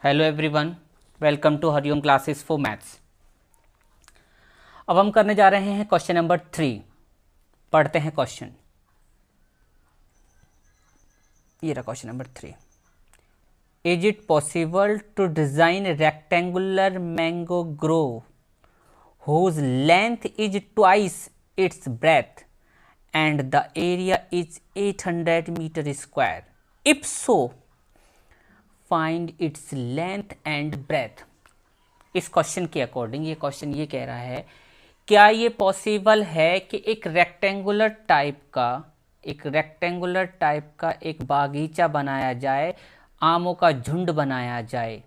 Hello everyone, welcome to Hariom classes for maths. अब हम करने जा रहे हैं क्वेश्चन नंबर 3। पढ़ते हैं क्वेश्चन। ये रहा question number 3। Is it possible to design rectangular mango grove whose length is twice its breadth and the area is 800 meter square? If so, find its length and breadth. इस question के according ये question ये कह रहा है, क्या ये possible है कि एक रेक्टेंगुलर टाइप का एक बागीचा बनाया जाए, आमों का झुंड बनाया जाए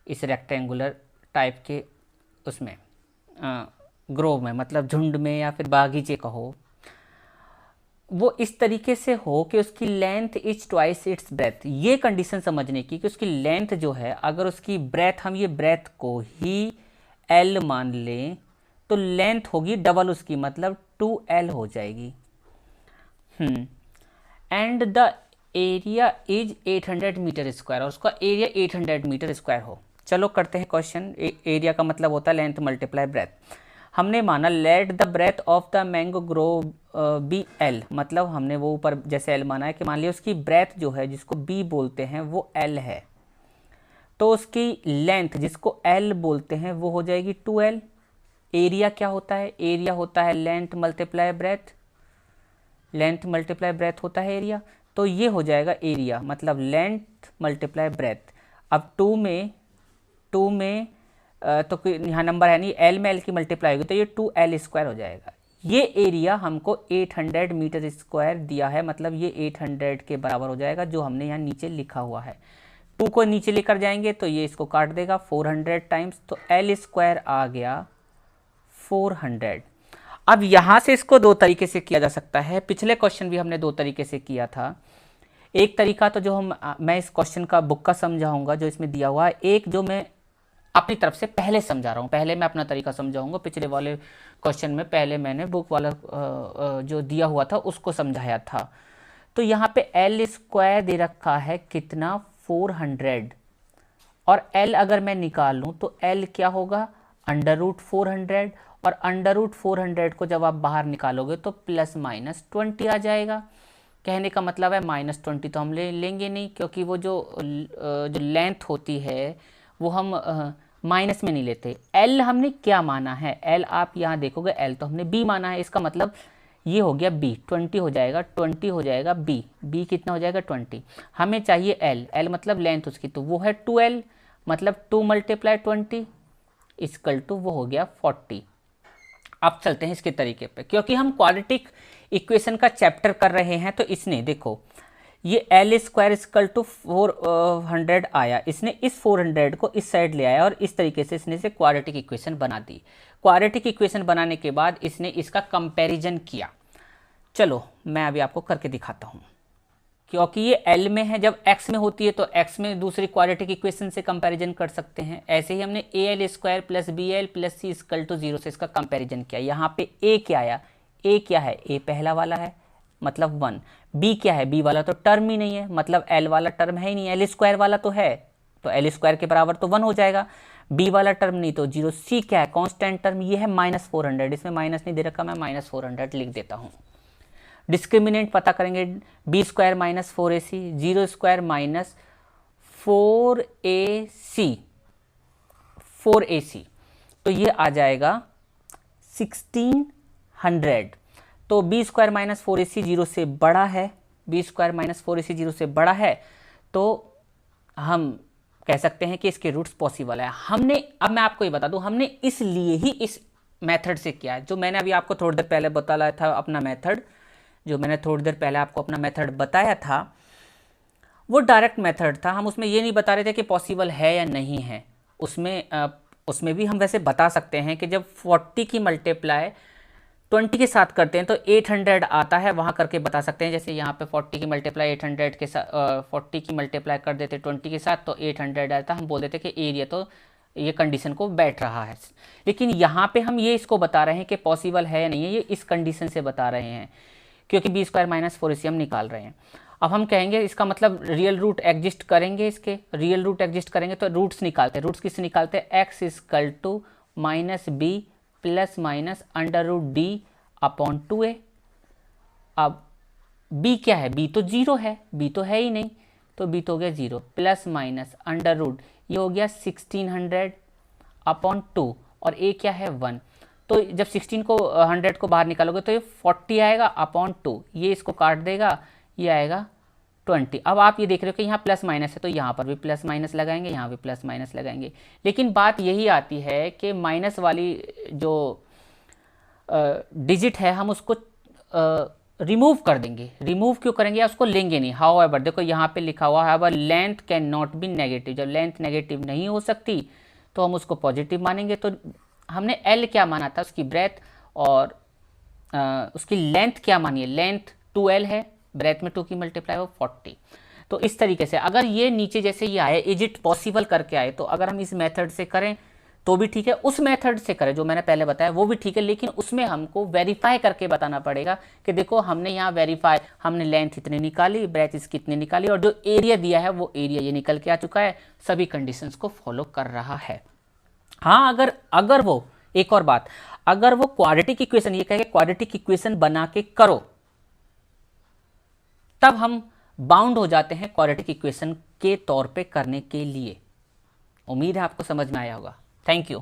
इस रेक्टेंगुलर टाइप के उसमें ग्रोव में, मतलब झुंड में या फिर बागीचे कहो, वो इस तरीके से हो कि उसकी length is twice its breath. ये कंडीशन समझने की कि उसकी लेंथ जो है, अगर उसकी ब्रेथ, हम ये ब्रेथ को ही L मान लें तो लेंथ होगी डबल उसकी, मतलब 2L हो जाएगी। And the area is 800 metre square, और उसका एरिया 800 मीटर स्क्वायर हो। चलो करते हैं क्वेश्चन। एरिया का मतलब होता है लेंथ मल्टीप्लाई ब्रेथ। हमने माना let the breadth of the mango grove be L, मतलब हमने वो ऊपर जैसे L माना है कि मान लिया उसकी ब्रेथ जो है, जिसको B बोलते हैं, वो L है, तो उसकी लेंथ जिसको L बोलते हैं वो हो जाएगी 2L। एरिया क्या होता है? एरिया होता है length multiply breath, length multiply breath होता है एरिया। तो ये हो जाएगा एरिया, मतलब लेंथ मल्टीप्लाई ब्रेथ। अब 2 में तो यहाँ नंबर है नहीं, L में L की मल्टीप्लाई होगी तो ये 2L स्क्वायर हो जाएगा। ये एरिया हमको 800 मीटर स्क्वायर दिया है, मतलब ये 800 के बराबर हो जाएगा, जो हमने यहाँ नीचे लिखा हुआ है। 2 को नीचे लेकर जाएंगे तो ये इसको काट देगा 400 टाइम्स, तो L स्क्वायर आ गया 400। अब यहाँ से इसको दो तरीके से किया जा सकता है। पिछले क्वेश्चन भी हमने दो तरीके से किया था। एक तरीका तो जो मैं इस क्वेश्चन का बुक का समझाऊंगा जो इसमें दिया हुआ है, एक जो मैं अपनी तरफ से पहले समझा रहा हूँ। पहले मैं अपना तरीका समझाऊंगा, पिछले वाले क्वेश्चन में पहले मैंने बुक वाला जो दिया हुआ था उसको समझाया था। तो यहाँ पे L स्क्वायर दे रखा है कितना, 400, और L अगर मैं निकाल लूँ तो L क्या होगा, √400, और √400 को जब आप बाहर निकालोगे तो ±20 आ जाएगा। कहने का मतलब है -20 तो हम लेंगे नहीं, क्योंकि वो जो लेंथ होती है वो हम माइनस में नहीं लेते। L हमने क्या माना है, L आप यहाँ देखोगे L तो हमने B माना है, इसका मतलब ये हो गया B, 20 हो जाएगा, 20 हो जाएगा B कितना हो जाएगा 20। हमें चाहिए L मतलब लेंथ उसकी, तो वो है 2L, मतलब 2 × 20 इक्वल टू वो हो गया 40। अब चलते हैं इसके तरीके पे, क्योंकि हम क्वाड्रेटिक इक्वेशन का चैप्टर कर रहे हैं। तो इसने देखो ये L स्क्वायर इक्वल टू 400 आया, इसने इस 400 को इस साइड ले आया और इस तरीके से इसने से क्वाड्रेटिक इक्वेशन बना दी। क्वाड्रेटिक इक्वेशन बनाने के बाद इसने इसका कंपैरिजन किया। चलो मैं अभी आपको करके दिखाता हूँ। क्योंकि ये L में है, जब X में होती है तो X में दूसरी क्वाड्रेटिक इक्वेशन से कंपैरिजन कर सकते हैं। ऐसे ही हमने AL square plus BL plus C equal to 0 से इसका कंपैरिजन किया। यहाँ पे A क्या आया, A क्या है, A पहला वाला है मतलब 1। B क्या है, B वाला तो टर्म ही नहीं है, मतलब L वाला टर्म है ही नहीं, L स्क्वायर वाला तो है, तो L स्क्वायर के बराबर तो 1 हो जाएगा। B वाला टर्म नहीं तो 0। C क्या है, कॉन्स्टेंट टर्म, ये है -400, इसमें माइनस नहीं दे रखा, मैं -400 लिख देता हूँ। डिस्क्रिमिनेंट पता करेंगे, B square -4AC, 0 square -4AC, तो ये आ जाएगा 1600। तो B स्क्वायर -4AC 0 से बड़ा है, B स्क्वायर -4AC 0 से बड़ा है, तो हम कह सकते हैं कि इसके रूट्स पॉसिबल है। अब मैं आपको ये बता दूं, हमने इसलिए ही इस मेथड से किया है, जो मैंने अभी आपको थोड़ी देर पहले बताया था अपना मेथड, जो मैंने थोड़ी देर पहले आपको अपना मेथड बताया था वो डायरेक्ट मेथड था। हम उसमें ये नहीं बता रहे थे कि पॉसिबल है या नहीं है। उसमें भी हम वैसे बता सकते हैं कि जब 40 की मल्टीप्लाई 20 के साथ करते हैं तो 800 आता है, वहाँ करके बता सकते हैं। जैसे यहाँ पे 40 की मल्टीप्लाई 800 के साथ 40 की मल्टीप्लाई कर देते 20 के साथ तो 800 आता, हम बोल देते कि एरिया तो ये कंडीशन को बैठ रहा है। लेकिन यहाँ पे हम ये इसको बता रहे हैं कि पॉसिबल है या नहीं है, ये इस कंडीशन से बता रहे हैं, क्योंकि B स्क्वायर -4AC हम निकाल रहे हैं। अब हम कहेंगे इसका मतलब रियल रूट एग्जिस्ट करेंगे, इसके रियल रूट एग्जिस्ट करेंगे तो रूट्स निकालते हैं। रूट्स किससे निकालते हैं? X equal to minus b plus minus under root D upon 2a। अब b क्या है? b तो 0 है, b तो है ही नहीं, तो b तो हो गया 0 प्लस माइनस अंडर रूट, ये हो गया 1600 अपॉन 2 और a क्या है? 1। तो जब 16 को 100 को बाहर निकालोगे तो ये 40 आएगा अपॉन 2, ये इसको काट देगा, ये आएगा 20। अब आप ये देख रहे हो कि यहाँ प्लस माइनस है तो यहाँ पर भी प्लस माइनस लगाएंगे, यहाँ भी प्लस माइनस लगाएंगे। लेकिन बात यही आती है कि माइनस वाली जो डिजिट है हम उसको रिमूव कर देंगे। रिमूव क्यों करेंगे? या उसको लेंगे नहीं। हाउएवर देखो यहाँ पे लिखा हुआ है length can not be negative. जब लेंथ नेगेटिव नहीं हो सकती तो हम उसको पॉजिटिव मानेंगे। तो हमने एल क्या माना था? उसकी ब्रेथ, और उसकी लेंथ क्या मानी है? लेंथ 2l है, ब्रेथ में 2 की मल्टीप्लाई हो 40। तो इस तरीके से अगर ये नीचे जैसे ये आए, इज इट पॉसिबल करके आए, तो अगर हम इस मेथड से करें तो भी ठीक है, उस मेथड से करें जो मैंने पहले बताया वो भी ठीक है, लेकिन उसमें हमको वेरीफाई करके बताना पड़ेगा कि देखो हमने यहाँ वेरीफाई, हमने लेंथ इतनी निकाली, ब्रेथ इसकी इतनी निकाली, और जो एरिया दिया है वो एरिया ये निकल के आ चुका है, सभी कंडीशंस को फॉलो कर रहा है। हाँ, अगर वो, एक और बात, अगर वो क्वाड्रेटिक इक्वेशन, ये कहे क्वाड्रेटिक इक्वेशन बना के करो, तब हम बाउंड हो जाते हैं क्वाड्रेटिक इक्वेशन के तौर पे करने के लिए। उम्मीद है आपको समझ में आया होगा। Thank you.